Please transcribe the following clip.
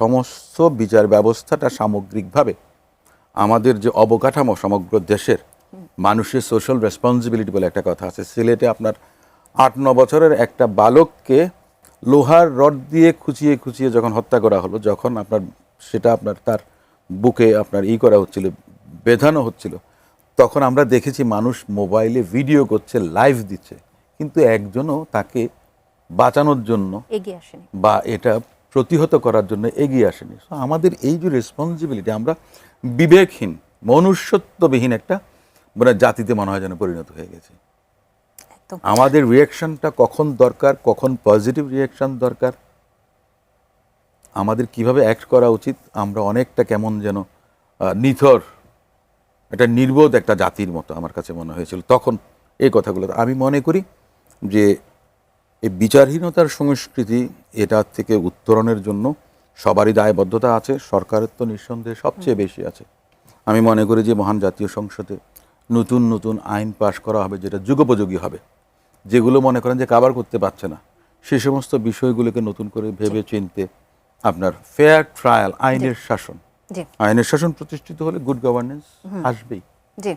সমস্ত বিচার ব্যবস্থাটা সামগ্রিকভাবে আমাদের যে অবকাঠামো সমগ্র দেশের মানুষের সোশ্যাল রেসপন্সিবিলিটি বলে একটা কথা আছে। সিলেটে আপনার 8-9 বছরের একটা বালককে লোহার রড দিয়ে খুঁচিয়ে খুঁচিয়ে যখন হত্যা করা হলো, যখন আপনার সেটা আপনার তার বুকে আপনার করা হচ্ছিল, বেঁধানো হচ্ছিল, তখন আমরা দেখেছি মানুষ মোবাইলে ভিডিও করছে, লাইভ দিচ্ছে, কিন্তু একজনও তাকে বাঁচানোর জন্য এগিয়ে আসেনি বা এটা প্রতিহত করার জন্য এগিয়ে আসেনি। সো আমাদের এই যে রেসপন্সিবিলিটি, আমরা বিবেকহীন মনুষ্যত্ববিহীন একটা মানে জাতিতে মনে হয় যেন পরিণত হয়ে গেছে। একদম আমাদের রিয়াকশনটা কখন দরকার, কখন পজিটিভ রিয়াকশন দরকার, আমাদের কিভাবে অ্যাক্ট করা উচিত, আমরা অনেকটা কেমন যেন নিথর একটা নির্বোধ একটা জাতির মতো আমার কাছে মনে হয়েছিল তখন এই কথাগুলো। আমি মনে করি যে এই বিচারহীনতার সংস্কৃতি, এটা থেকে উত্তরণের জন্য সবারই দায়বদ্ধতা আছে, সরকারের তো নিঃসন্দেহে সবচেয়ে বেশি আছে। আমি মনে করি যে মহান জাতীয় সংসদে নতুন নতুন আইন পাশ করা হবে যেটা যুগোপযোগী হবে, যেগুলো মনে করেন যে কাভার করতে পারছে না সে সমস্ত বিষয়গুলোকে নতুন করে ভেবে চিনতে আপনার ফেয়ার ট্রায়াল, আইনের শাসন, জি আইনের শাসন প্রতিষ্ঠিত হলে গুড গভর্নেন্স আসবেই। জি